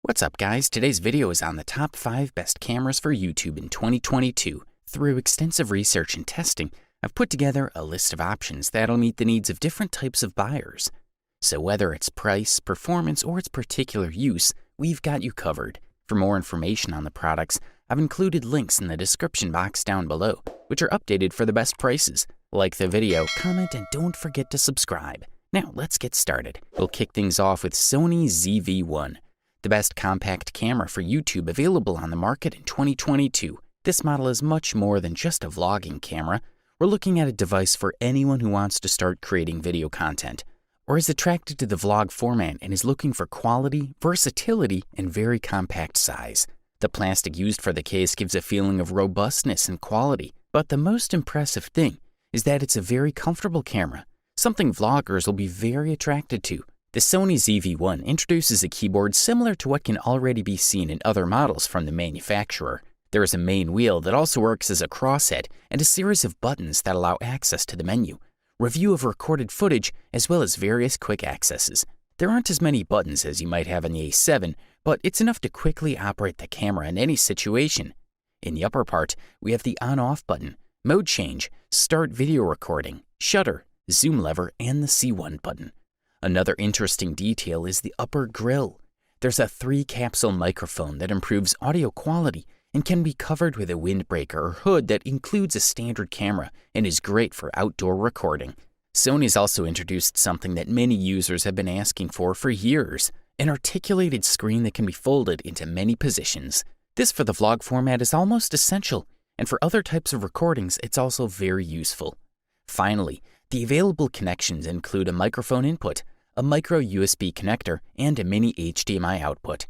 What's up, guys? Today's video is on the top 5 best cameras for YouTube in 2022. Through extensive research and testing, I've put together a list of options that'll meet the needs of different types of buyers. So whether it's price, performance, or its particular use, we've got you covered. For more information on the products, I've included links in the description box down below, which are updated for the best prices. Like the video, comment, and don't forget to subscribe. Now, let's get started. We'll kick things off with Sony ZV-1. The best compact camera for YouTube available on the market in 2022. This model is much more than just a vlogging camera. We're looking at a device for anyone who wants to start creating video content, or is attracted to the vlog format and is looking for quality, versatility, and very compact size. The plastic used for the case gives a feeling of robustness and quality, but the most impressive thing is that it's a very comfortable camera, something vloggers will be very attracted to. The Sony ZV-1 introduces a keyboard similar to what can already be seen in other models from the manufacturer. There is a main wheel that also works as a crosshead and a series of buttons that allow access to the menu, review of recorded footage, as well as various quick accesses. There aren't as many buttons as you might have on the A7, but it's enough to quickly operate the camera in any situation. In the upper part, we have the on-off button, mode change, start video recording, shutter, zoom lever, and the C1 button. Another interesting detail is the upper grille. There's a 3-capsule microphone that improves audio quality and can be covered with a windbreaker or hood that includes a standard camera and is great for outdoor recording. Sony's also introduced something that many users have been asking for years, an articulated screen that can be folded into many positions. This for the vlog format is almost essential, and for other types of recordings it's also very useful. Finally, the available connections include a microphone input, a micro USB connector, and a mini HDMI output.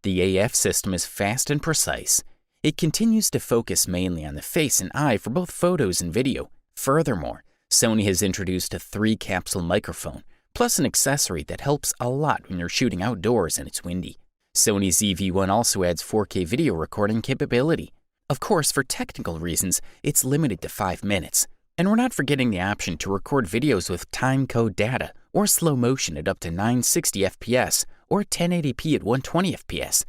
The AF system is fast and precise. It continues to focus mainly on the face and eye for both photos and video. Furthermore, Sony has introduced a 3-capsule microphone, plus an accessory that helps a lot when you're shooting outdoors and it's windy. Sony ZV-1 also adds 4K video recording capability. Of course, for technical reasons, it's limited to 5 minutes. And we're not forgetting the option to record videos with timecode data or slow motion at up to 960 FPS or 1080p at 120 FPS.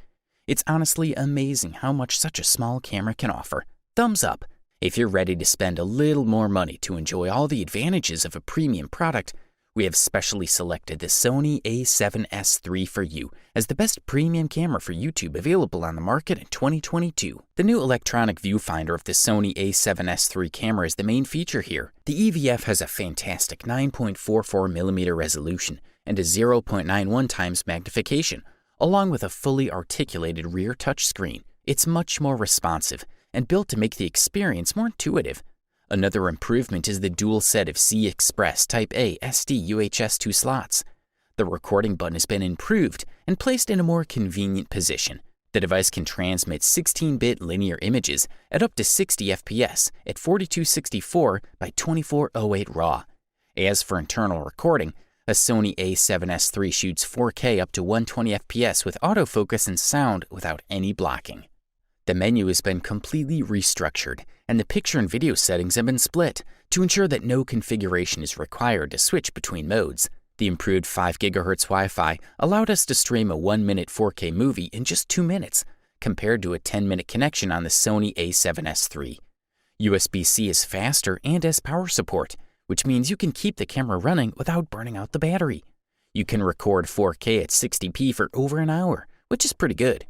It's honestly amazing how much such a small camera can offer. Thumbs up if you're ready to spend a little more money to enjoy all the advantages of a premium product. We have specially selected the Sony a7S III for you as the best premium camera for YouTube available on the market in 2022. The new electronic viewfinder of the Sony a7S III camera is the main feature here. The EVF has a fantastic 9.44mm resolution and a 0.91 times magnification, along with a fully articulated rear touchscreen. It's much more responsive and built to make the experience more intuitive. Another improvement is the dual set of C-Express Type A SD UHS 2 slots. The recording button has been improved and placed in a more convenient position. The device can transmit 16-bit linear images at up to 60 FPS at 4264 by 2408 RAW. As for internal recording, a Sony a7S III shoots 4K up to 120 FPS with autofocus and sound without any blocking. The menu has been completely restructured, and the picture and video settings have been split to ensure that no configuration is required to switch between modes. The improved 5 GHz Wi-Fi allowed us to stream a 1-minute 4K movie in just 2 minutes, compared to a 10-minute connection on the Sony a7S III. USB-C is faster and has power support, which means you can keep the camera running without burning out the battery. You can record 4K at 60p for over an hour, which is pretty good.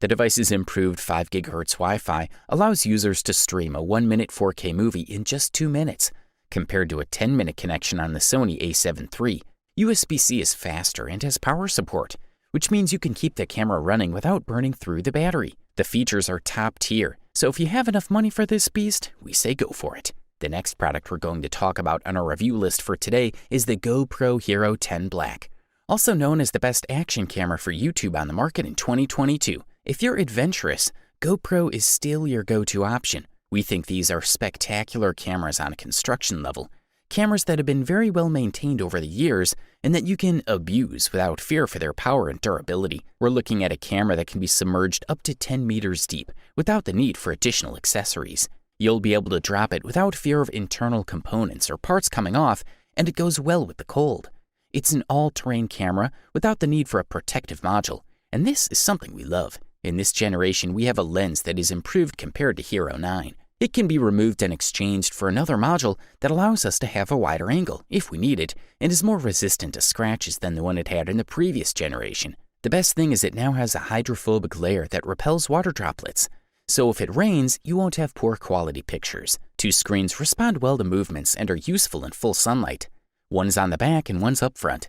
The device's improved 5 GHz Wi-Fi allows users to stream a 1-minute 4K movie in just 2 minutes, compared to a 10-minute connection on the Sony a7 III. USB-C is faster and has power support, which means you can keep the camera running without burning through the battery. The features are top tier, so if you have enough money for this beast, we say go for it. The next product we're going to talk about on our review list for today is the GoPro Hero 10 Black, also known as the best action camera for YouTube on the market in 2022. If you're adventurous, GoPro is still your go-to option. We think these are spectacular cameras on a construction level, cameras that have been very well maintained over the years and that you can abuse without fear for their power and durability. We're looking at a camera that can be submerged up to 10 meters deep without the need for additional accessories. You'll be able to drop it without fear of internal components or parts coming off, and it goes well with the cold. It's an all-terrain camera without the need for a protective module, and this is something we love. In this generation, we have a lens that is improved compared to Hero 9. It can be removed and exchanged for another module that allows us to have a wider angle, if we need it, and is more resistant to scratches than the one it had in the previous generation. The best thing is it now has a hydrophobic layer that repels water droplets. So if it rains, you won't have poor quality pictures. Two screens respond well to movements and are useful in full sunlight. One is on the back and one's up front.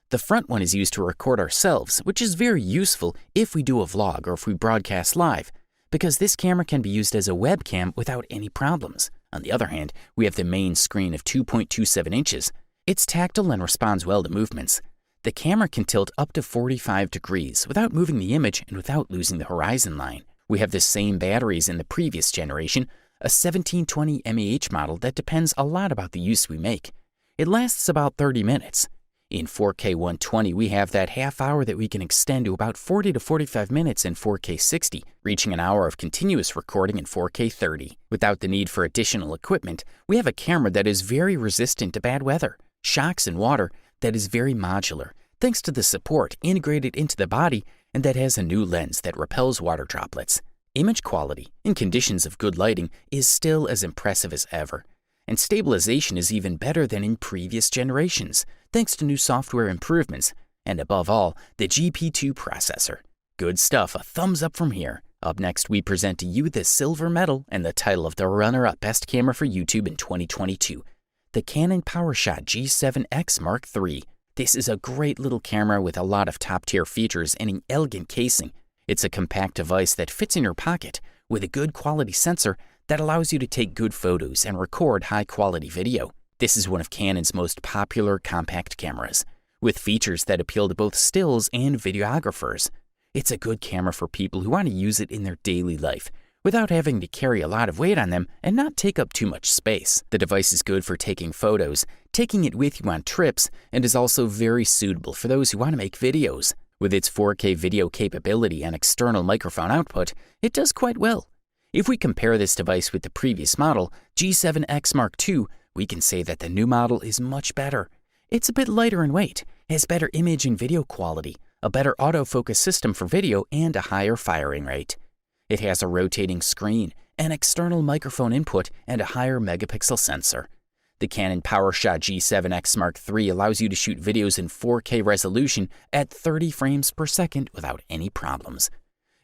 The front one is used to record ourselves, which is very useful if we do a vlog or if we broadcast live, because this camera can be used as a webcam without any problems. On the other hand, we have the main screen of 2.27 inches. It's tactile and responds well to movements. The camera can tilt up to 45 degrees without moving the image and without losing the horizon line. We have the same batteries in the previous generation, a 1720 mAh model that depends a lot about the use we make. It lasts about 30 minutes. In 4K 120, we have that half hour that we can extend to about 40 to 45 minutes in 4K 60, reaching an hour of continuous recording in 4K 30. Without the need for additional equipment, we have a camera that is very resistant to bad weather, shocks, and water, that is very modular, thanks to the support integrated into the body, and that has a new lens that repels water droplets. Image quality, in conditions of good lighting, is still as impressive as ever, and stabilization is even better than in previous generations, thanks to new software improvements, and above all, the GP2 processor. Good stuff, a thumbs up from here. Up next, we present to you the silver medal and the title of the runner-up best camera for YouTube in 2022, the Canon PowerShot G7X Mark III. This is a great little camera with a lot of top-tier features and an elegant casing. It's a compact device that fits in your pocket with a good quality sensor that allows you to take good photos and record high-quality video. This is one of Canon's most popular compact cameras, with features that appeal to both stills and videographers. It's a good camera for people who want to use it in their daily life without having to carry a lot of weight on them and not take up too much space. The device is good for taking photos, taking it with you on trips, and is also very suitable for those who want to make videos. With its 4K video capability and external microphone output, it does quite well. If we compare this device with the previous model, G7X Mark II, we can say that the new model is much better. It's a bit lighter in weight, has better image and video quality, a better autofocus system for video, and a higher firing rate. It has a rotating screen, an external microphone input, and a higher megapixel sensor. The Canon PowerShot G7X Mark III allows you to shoot videos in 4K resolution at 30 frames per second without any problems.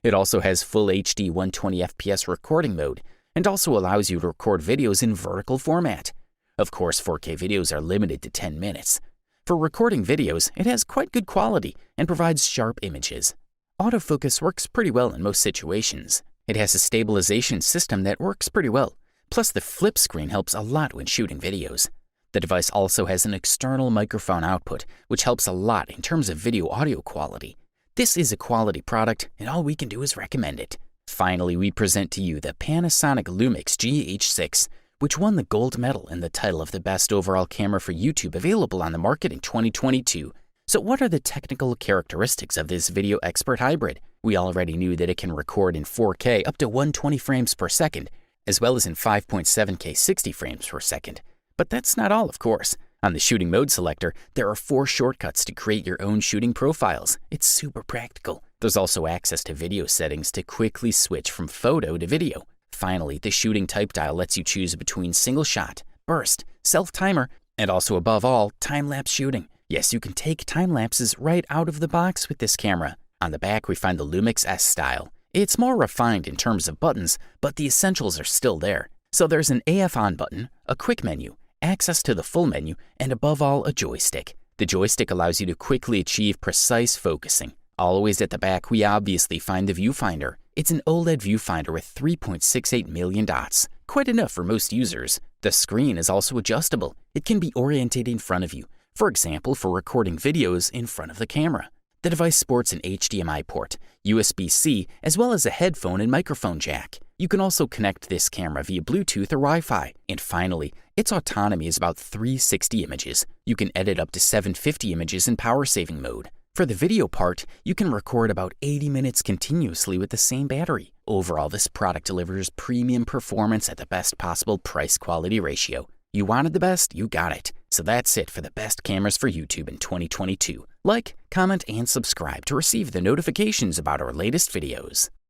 It also has full HD 120 FPS recording mode and also allows you to record videos in vertical format. Of course, 4K videos are limited to 10 minutes. For recording videos, it has quite good quality and provides sharp images. Autofocus works pretty well in most situations. It has a stabilization system that works pretty well. Plus, the flip screen helps a lot when shooting videos. The device also has an external microphone output, which helps a lot in terms of video audio quality. This is a quality product, and all we can do is recommend it. Finally, we present to you the Panasonic Lumix GH6, which won the gold medal and the title of the best overall camera for YouTube available on the market in 2022. So what are the technical characteristics of this Video Expert Hybrid? We already knew that it can record in 4K up to 120 frames per second, as well as in 5.7K 60 frames per second. But that's not all, of course. On the shooting mode selector, there are 4 shortcuts to create your own shooting profiles. It's super practical. There's also access to video settings to quickly switch from photo to video. Finally, the shooting type dial lets you choose between single shot, burst, self-timer, and also above all, time-lapse shooting. Yes, you can take time-lapses right out of the box with this camera. On the back, we find the Lumix S style. It's more refined in terms of buttons, but the essentials are still there. So there's an AF on button, a quick menu, access to the full menu, and above all, a joystick. The joystick allows you to quickly achieve precise focusing. Always at the back, we obviously find the viewfinder. It's an OLED viewfinder with 3.68 million dots. Quite enough for most users. The screen is also adjustable. It can be oriented in front of you. For example, for recording videos in front of the camera. The device sports an HDMI port, USB-C, as well as a headphone and microphone jack. You can also connect this camera via Bluetooth or Wi-Fi. And finally, its autonomy is about 360 images. You can edit up to 750 images in power-saving mode. For the video part, you can record about 80 minutes continuously with the same battery. Overall, this product delivers premium performance at the best possible price-quality ratio. You wanted the best, you got it. So that's it for the best cameras for YouTube in 2022. Like, comment, and subscribe to receive the notifications about our latest videos.